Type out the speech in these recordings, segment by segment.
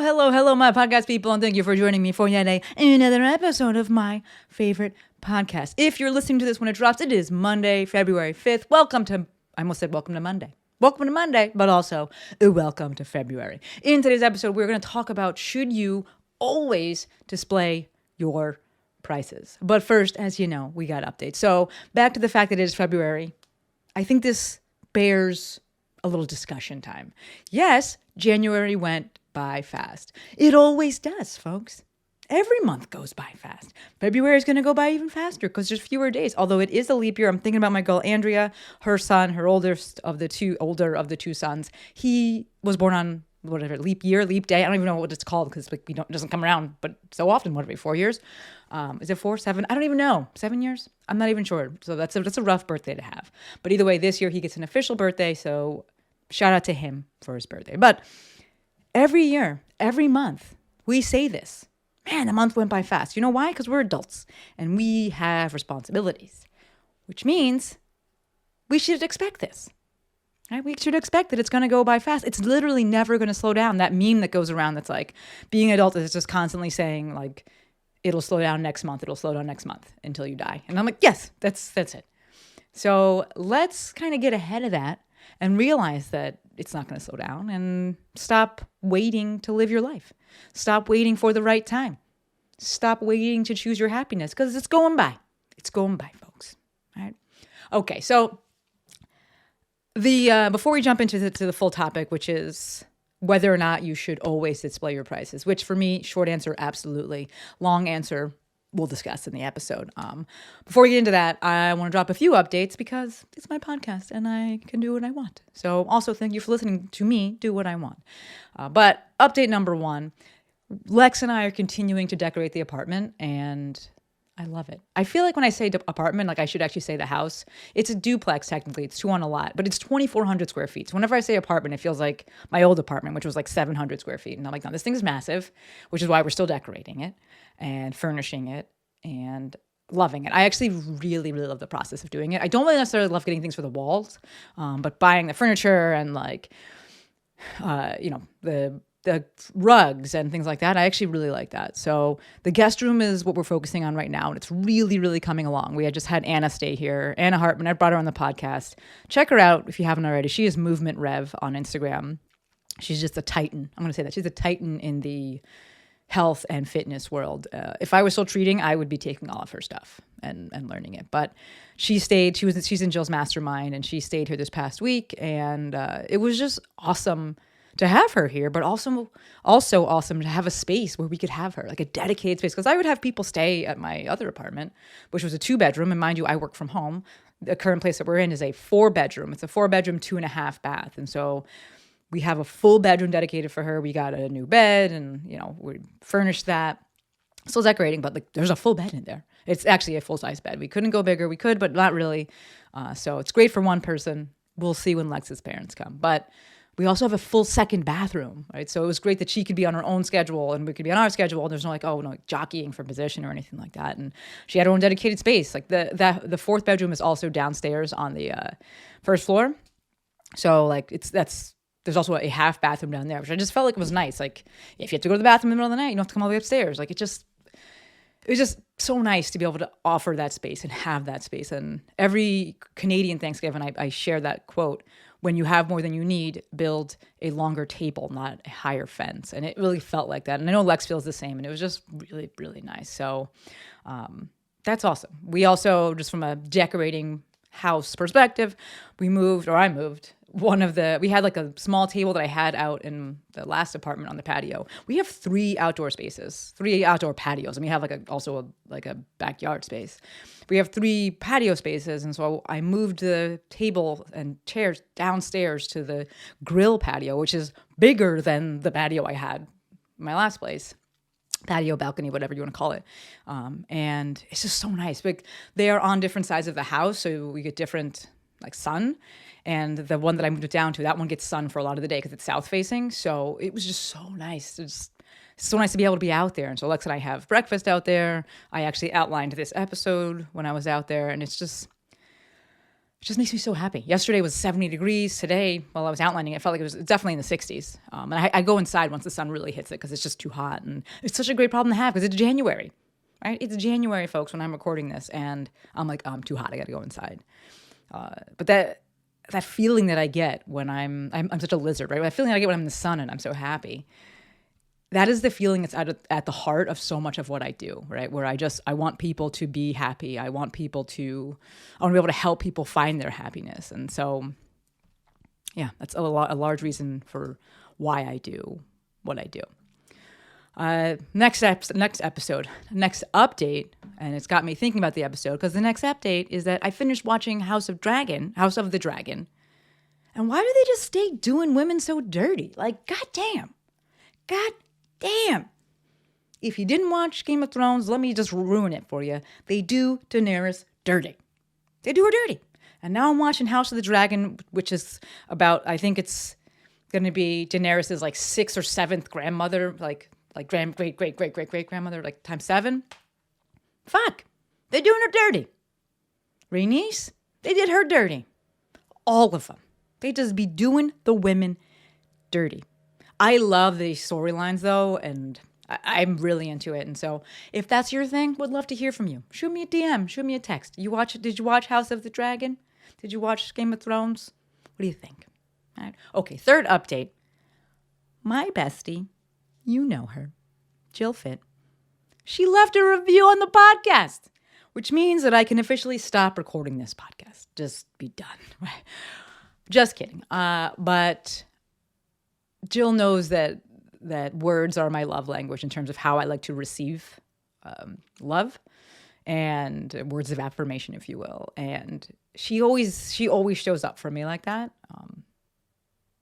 Hello, my podcast people, and thank you for joining me for yet another episode of my favorite podcast. If you're listening to this when it drops, it is Monday, February 5th. I almost said welcome to Monday. Welcome to Monday, but also welcome to February. In today's episode, we're going to talk about should you always display your prices. But first, as you know, we got updates. So back to the fact that it is February. I think this bears a little discussion time. Yes, January went by fast. It always does, folks. Every month goes by fast. February is going to go by even faster because there's fewer days. Although it is a leap year. I'm thinking about my girl Andrea, her son, her older of the two sons. He was born on leap year, leap day. I don't even know what it's called because it doesn't come around, but so often. What are we, 4 years? Is it 4, 7? I don't even know. 7 years? I'm not even sure. So that's a rough birthday to have. But either way, this year he gets an official birthday. So shout out to him for his birthday. But every year, every month, we say this. Man, a month went by fast. You know why? Because we're adults and we have responsibilities, which means we should expect this. Right? We should expect that it's going to go by fast. It's literally never going to slow down. That meme that goes around that's like, being an adult is just constantly saying like, it'll slow down next month. It'll slow down next month until you die. And I'm like, yes, that's it. So let's kind of get ahead of that and realize that it's not going to slow down and stop waiting to live your life. Stop waiting for the right time. Stop waiting to choose your happiness because it's going by. It's going by, folks. All right. Okay. So before we jump into the full topic, which is whether or not you should always display your prices, which for me, short answer, absolutely. Long answer, we'll discuss in the episode. Before we get into that, I want to drop a few updates because it's my podcast and I can do what I want. So also thank you for listening to me do what I want. But update number 1, Lex and I are continuing to decorate the apartment and I love it. I feel like when I say apartment, like I should actually say the house. It's a duplex technically. It's 2 on a lot, but it's 2,400 square feet. So whenever I say apartment, it feels like my old apartment, which was like 700 square feet. And I'm like, no, this thing is massive, which is why we're still decorating it and furnishing it and loving it. I actually really, really love the process of doing it. I don't really necessarily love getting things for the walls, but buying the furniture and like, the rugs and things like that. I actually really like that. So the guest room is what we're focusing on right now. And it's really, really coming along. We had just had Anna stay here. Anna Hartman, I brought her on the podcast. Check her out if you haven't already. She is Movement Rev on Instagram. She's just a titan. I'm going to say that. She's a titan in the health and fitness world. If I was still treating, I would be taking all of her stuff and learning it. But she's in Jill's mastermind and she stayed here this past week. And it was just awesome to have her here, but also awesome to have a space where we could have her, like a dedicated space. Because I would have people stay at my other apartment, which was a 2-bedroom. And mind you, I work from home. The current place that we're in is a 4-bedroom. It's a 4-bedroom, 2.5 bath. And so we have a full bedroom dedicated for her. We got a new bed and, we furnished that. Still decorating, but like there's a full bed in there. It's actually a full-size bed. We couldn't go bigger. We could, but not really. So it's great for one person. We'll see when Lex's parents come. But we also have a full second bathroom, right? So it was great that she could be on her own schedule and we could be on our schedule. And there's no jockeying for position or anything like that. And she had her own dedicated space. Like the 4th bedroom is also downstairs on the first floor. So like there's also a half bathroom down there, which I just felt like it was nice. Like if you have to go to the bathroom in the middle of the night, you don't have to come all the way upstairs. Like it was just so nice to be able to offer that space and have that space. And every Canadian Thanksgiving, I share that quote: when you have more than you need, build a longer table, not a higher fence. And it really felt like that. And I know Lex feels the same. And it was just really, really nice. So that's awesome. We also, just from a decorating house perspective, I moved we had like a small table that I had out in the last apartment on the patio. We have 3 outdoor spaces, 3 outdoor patios. And we have also a backyard space. We have 3 patio spaces. And so I moved the table and chairs downstairs to the grill patio, which is bigger than the patio I had in my last place. Patio, balcony, whatever you want to call it. And it's just so nice. But they are on different sides of the house. So we get different sun. And the one that I moved it down to, that one gets sun for a lot of the day because it's south facing. So it was just so nice. It's so nice to be able to be out there. And so Lex and I have breakfast out there. I actually outlined this episode when I was out there. And it's just It just makes me so happy. Yesterday was 70 degrees. Today, while I was outlining, it felt like it was definitely in the 60s. And I go inside once the sun really hits it because it's just too hot. And it's such a great problem to have because it's January, right? It's January, folks, when I'm recording this. And I'm like, oh, I'm too hot. I got to go inside. But that feeling that I get when I'm such a lizard, right? That feeling I get when I'm in the sun and I'm so happy. That is the feeling that's at the heart of so much of what I do, right? Where I want people to be happy. I want to be able to help people find their happiness. And so, yeah, that's a large reason for why I do what I do. Next update, and it's got me thinking about the episode because the next update is that I finished watching House of the Dragon. And why do they just stay doing women so dirty? Like, goddamn. If you didn't watch Game of Thrones, let me just ruin it for you. They do Daenerys dirty. They do her dirty. And now I'm watching House of the Dragon, which is about, I think it's going to be Daenerys' like 6th or 7th grandmother, like great-great-great-great-great-great-grandmother, like times 7. Fuck. They're doing her dirty. Rhaenys, they did her dirty. All of them. They just be doing the women dirty. I love these storylines, though, and I'm really into it. And so if that's your thing, would love to hear from you. Shoot me a DM. Shoot me a text. Did you watch House of the Dragon? Did you watch Game of Thrones? What do you think? All right. Okay, third update. My bestie, you know her, Jill Fit. She left a review on the podcast, which means that I can officially stop recording this podcast. Just be done. Just kidding. But Jill knows that words are my love language in terms of how I like to receive love and words of affirmation, if you will. And she always shows up for me like that.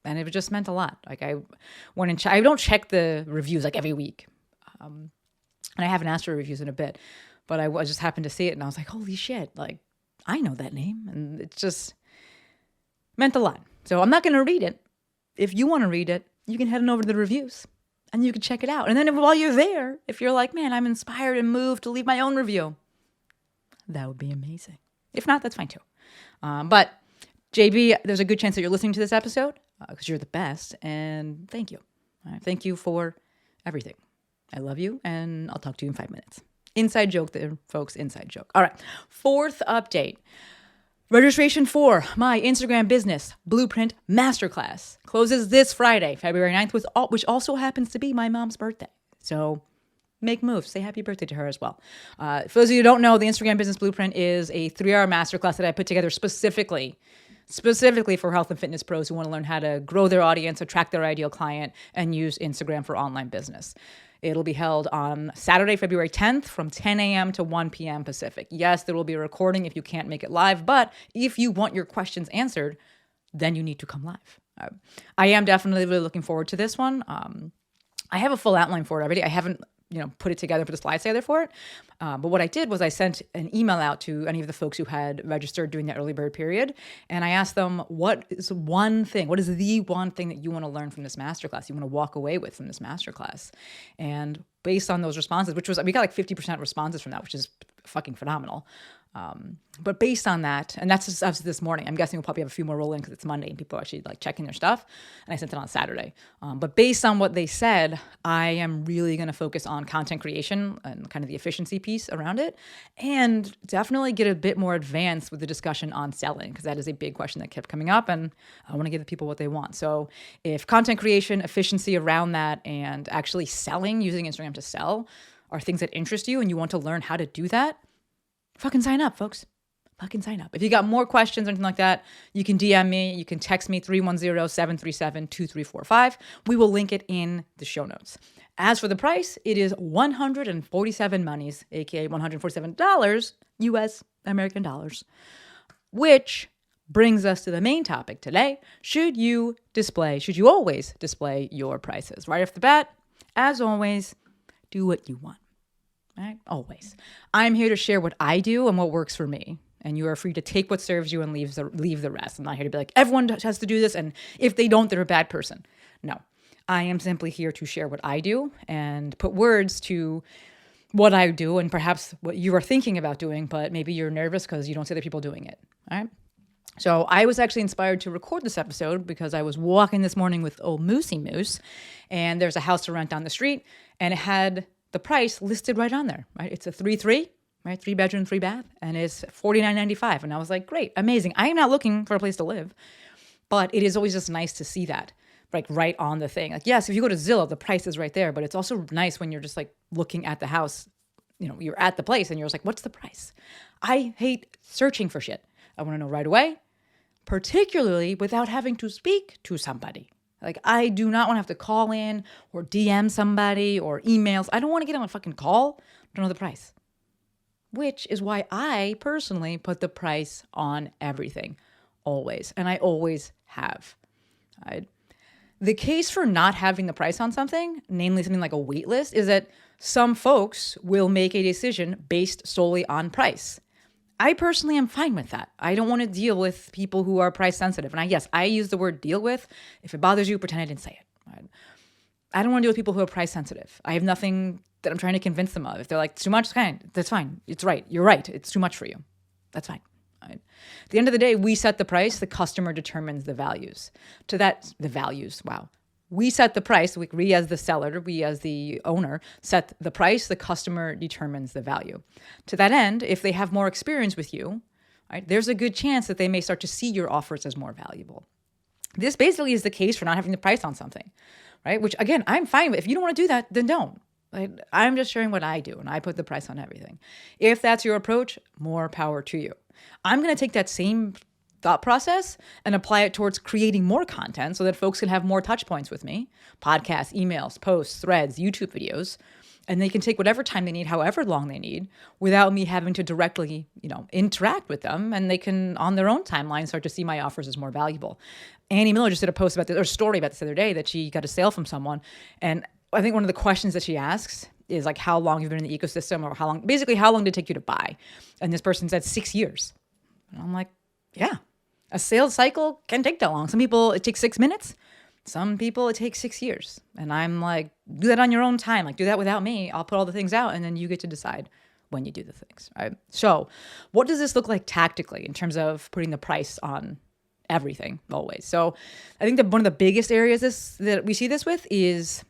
And it just meant a lot. Like I don't check the reviews like every week. And I haven't asked for reviews in a bit, but I just happened to see it and I was like, holy shit, like I know that name. And it just meant a lot. So I'm not going to read it. If you want to read it, you can head on over to the reviews and you can check it out. And then while you're there, if you're like, man, I'm inspired and moved to leave my own review, that would be amazing. If not, that's fine too. But JB, there's a good chance that you're listening to this episode because you're the best. And thank you. All right, thank you for everything. I love you and I'll talk to you in 5 minutes. Inside joke there, folks, inside joke. All right, fourth update. Registration for my Instagram business blueprint masterclass closes this Friday, February 9th, which also happens to be my mom's birthday. So make moves. Say happy birthday to her as well. For those of you who don't know, the Instagram business blueprint is a 3-hour masterclass that I put together specifically for health and fitness pros who want to learn how to grow their audience, attract their ideal client, and use Instagram for online business. It'll be held on Saturday, February 10th from 10 a.m. to 1 p.m. Pacific. Yes, there will be a recording if you can't make it live, but if you want your questions answered, then you need to come live. I am definitely really looking forward to this one. I have a full outline for it already. I haven't put it together, put a slide together for it. But what I did was I sent an email out to any of the folks who had registered during the early bird period. And I asked them, what is the one thing that you want to learn from this masterclass? You want to walk away with from this masterclass? And based on those responses, we got like 50% responses from that, which is fucking phenomenal. But based on that, and that's just this morning, I'm guessing we'll probably have a few more roll in because it's Monday and people are actually like checking their stuff. And I sent it on Saturday. But based on what they said, I am really going to focus on content creation and kind of the efficiency piece around it, and definitely get a bit more advanced with the discussion on selling, because that is a big question that kept coming up and I want to give the people what they want. So if content creation, efficiency around that, and actually selling, using Instagram to sell are things that interest you and you want to learn how to do that, fucking sign up, folks. Fucking sign up. If you got more questions or anything like that, you can DM me. You can text me 310-737-2345. We will link it in the show notes. As for the price, it is 147 monies, aka $147 US American dollars, which brings us to the main topic today. Should you always display your prices? Right off the bat, as always, do what you want. Right? Always. I'm here to share what I do and what works for me. And you are free to take what serves you and leave the rest. I'm not here to be like, everyone has to do this, and if they don't, they're a bad person. No. I am simply here to share what I do and put words to what I do and perhaps what you are thinking about doing, but maybe you're nervous because you don't see other people doing it. All right? So I was actually inspired to record this episode because I was walking this morning with old Moosey Moose, and there's a house to rent down the street, and it had the price listed right on there, right? It's a 3-3, right? 3-bedroom, 3-bath, and it's $49.95. And I was like, great, amazing. I am not looking for a place to live, but it is always just nice to see that, like right on the thing. Like, yes, if you go to Zillow, the price is right there, but it's also nice when you're just like looking at the house, you're at the place and you're just like, what's the price? I hate searching for shit. I want to know right away, particularly without having to speak to somebody. Like, I do not want to have to call in or DM somebody or emails. I don't want to get on a fucking call to know the price, which is why I personally put the price on everything, always. And I always have. Right? The case for not having the price on something, namely something like a wait list, is that some folks will make a decision based solely on price. I personally am fine with that. I don't want to deal with people who are price sensitive. And I use the word deal with. If it bothers you, pretend I didn't say it. Right? I don't want to deal with people who are price sensitive. I have nothing that I'm trying to convince them of. If they're like, it's too much, that's fine. It's right. You're right. It's too much for you. That's fine. Right? At the end of the day, we set the price. The customer determines the values. Wow. We set the price. We as the seller, we as the owner set the price. The customer determines the value. To that end, if they have more experience with you, right, there's a good chance that they may start to see your offers as more valuable. This basically is the case for not having the price on something, right? Which again, I'm fine with. If you don't want to do that, then don't. Like, I'm just sharing what I do, and I put the price on everything. If that's your approach, more power to you. I'm going to take that same thought process and apply it towards creating more content so that folks can have more touch points with me, podcasts, emails, posts, threads, YouTube videos, and they can take whatever time they need, however long they need, without me having to directly, interact with them. And they can, on their own timeline, start to see my offers as more valuable. Annie Miller just did a post about this, or a story about this the other day, that she got a sale from someone. And I think one of the questions that she asks is like, how long you've been in the ecosystem, or how long did it take you to buy? And this person said 6 years. And I'm like, yeah. A sales cycle can take that long. Some people, it takes 6 minutes. Some people, it takes 6 years. And I'm like, do that on your own time. Like, do that without me. I'll put all the things out, and then you get to decide when you do the things, right? So what does this look like tactically in terms of putting the price on everything always? So I think that one of the biggest areas that we see this with is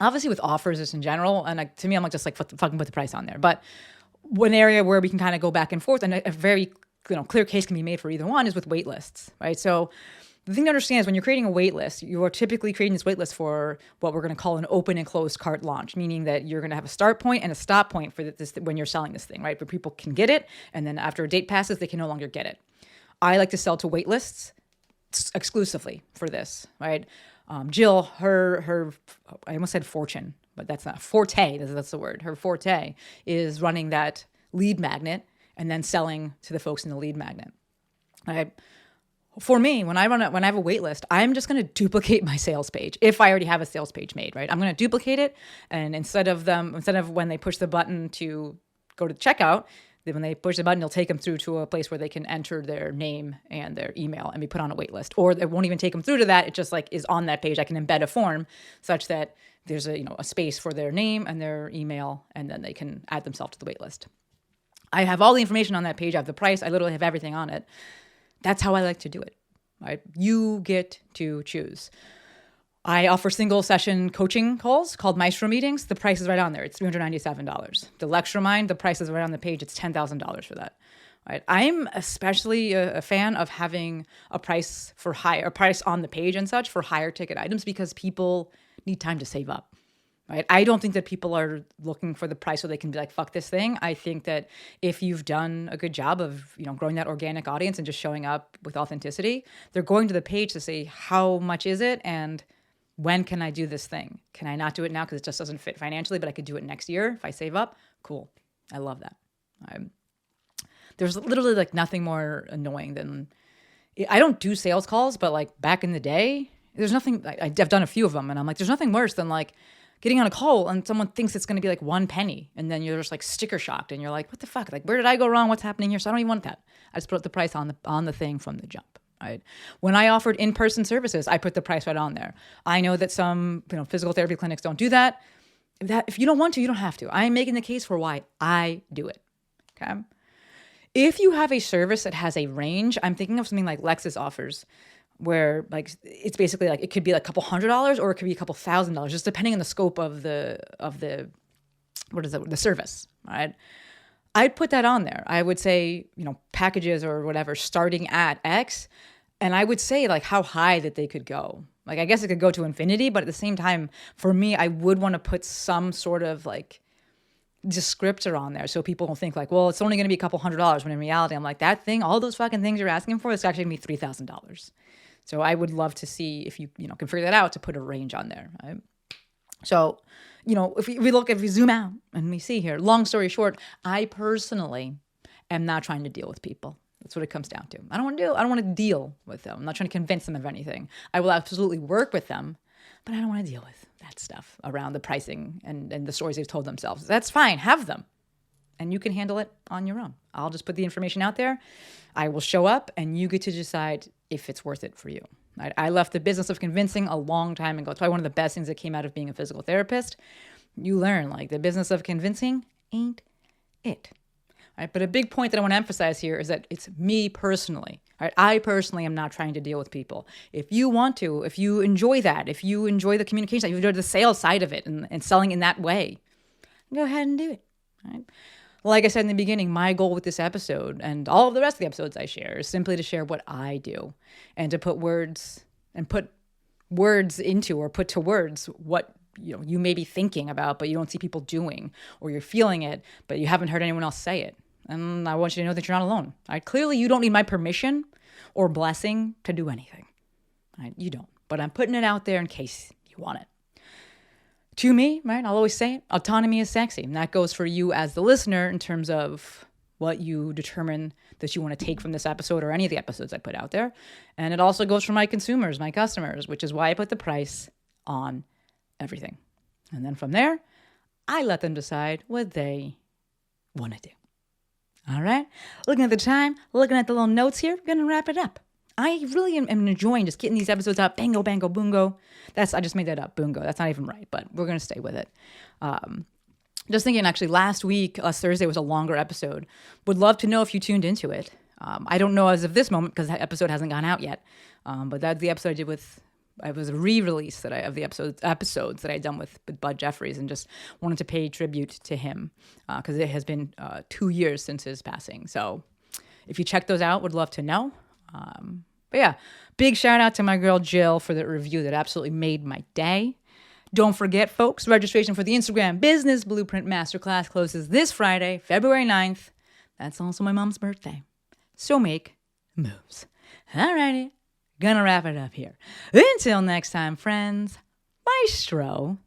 obviously with offers just in general. And to me, I'm like, just like fucking put the price on there. But one area where we can kind of go back and forth, and a very clear case can be made for either one, is with wait lists, right? So the thing to understand is when you're creating a wait list, you are typically creating this wait list for what we're going to call an open and closed cart launch, meaning that you're going to have a start point and a stop point for this when you're selling this thing, right? Where people can get it, and then after a date passes, they can no longer get it. I like to sell to wait lists exclusively for this, right? Jill, her I almost said fortune, but that's not forte. That's the word. Her forte is running that lead magnet and then selling to the folks in the lead magnet. Right? For me, when I have a wait list, I'm just going to duplicate my sales page. If I already have a sales page made, right? I'm going to duplicate it. And instead of when they push the button to go to checkout, then when they push the button, it'll take them through to a place where they can enter their name and their email and be put on a wait list. Or it won't even take them through to that. It just like is on that page. I can embed a form such that there's a space for their name and their email, and then they can add themselves to the wait list. I have all the information on that page. I have the price. I literally have everything on it. That's how I like to do it. Right? You get to choose. I offer single session coaching calls called Maestro meetings. The price is right on there. It's $397. The Lecture Mind, the price is right on the page. It's $10,000 for that. Right? I'm especially a fan of having a price on the page and such for higher ticket items, because people need time to save up. Right? I don't think that people are looking for the price so they can be like, fuck this thing. I think that if you've done a good job of, growing that organic audience and just showing up with authenticity, they're going to the page to say, how much is it? And when can I do this thing? Can I not do it now because it just doesn't fit financially, but I could do it next year if I save up? Cool. I love that. There's literally like nothing more annoying than, I don't do sales calls, but like back in the day, there's nothing, I've done a few of them, and I'm like, there's nothing worse than like getting on a call and someone thinks it's going to be like 1 penny, and then you're just like sticker shocked and you're like, what the fuck? Like, where did I go wrong? What's happening here? So I don't even want that. I just put the price on the thing from the jump. Right? When I offered in-person services, I put the price right on there. I know that some physical therapy clinics don't do that. If you don't want to, you don't have to. I am making the case for why I do it. Okay. If you have a service that has a range, I'm thinking of something like Lexus offers, where like it's basically like it could be like a couple $100 or it could be a couple $1,000, just depending on the scope of the what is it, the service, right? I'd put that on there. I would say, packages or whatever starting at X, and I would say like how high that they could go. Like I guess it could go to infinity, but at the same time, for me, I would want to put some sort of like descriptor on there so people don't think like, well, it's only going to be a couple $100, when in reality, I'm like, that thing, all those fucking things you're asking for, it's actually going to be $3,000. So I would love to see if you can figure that out, to put a range on there. Right? So, if we zoom out and we see here, long story short, I personally am not trying to deal with people. That's what it comes down to. I don't want to deal with them. I'm not trying to convince them of anything. I will absolutely work with them, but I don't want to deal with that stuff around the pricing and the stories they've told themselves. That's fine. Have them. And you can handle it on your own. I'll just put the information out there. I will show up and you get to decide if it's worth it for you. I left the business of convincing a long time ago. It's probably one of the best things that came out of being a physical therapist. You learn like the business of convincing ain't it. Right? But a big point that I want to emphasize here is that it's me personally. Right? I personally am not trying to deal with people. If you want to, if you enjoy that, if you enjoy the communication, if you enjoy the sales side of it and selling in that way, go ahead and do it. Right? Like I said in the beginning, my goal with this episode and all of the rest of the episodes I share is simply to share what I do and to put words into or put to words what you may be thinking about, but you don't see people doing, or you're feeling it, but you haven't heard anyone else say it. And I want you to know that you're not alone. Right? Clearly, you don't need my permission or blessing to do anything. Right? You don't. But I'm putting it out there in case you want it. To me, right, I'll always say it, autonomy is sexy. And that goes for you as the listener in terms of what you determine that you want to take from this episode or any of the episodes I put out there. And it also goes for my consumers, my customers, which is why I put the price on everything. And then from there, I let them decide what they want to do. All right? Looking at the time, looking at the little notes here, we're going to wrap it up. I really am enjoying just getting these episodes out. Bango, bango, boongo. I just made that up. Boongo. That's not even right, but we're going to stay with it. Just thinking, actually, last Thursday was a longer episode. Would love to know if you tuned into it. I don't know as of this moment because that episode hasn't gone out yet. But that's the episode I did with, it was a re-release of the episodes that I had done with Bud Jeffries, and just wanted to pay tribute to him because it has been 2 years since his passing. So if you check those out, would love to know. But yeah, big shout out to my girl Jill for the review that absolutely made my day. Don't forget, folks, registration for the Instagram Business Blueprint Masterclass closes this Friday, February 9th. That's also my mom's birthday. So make moves. Alrighty, gonna wrap it up here. Until next time, friends, Maestro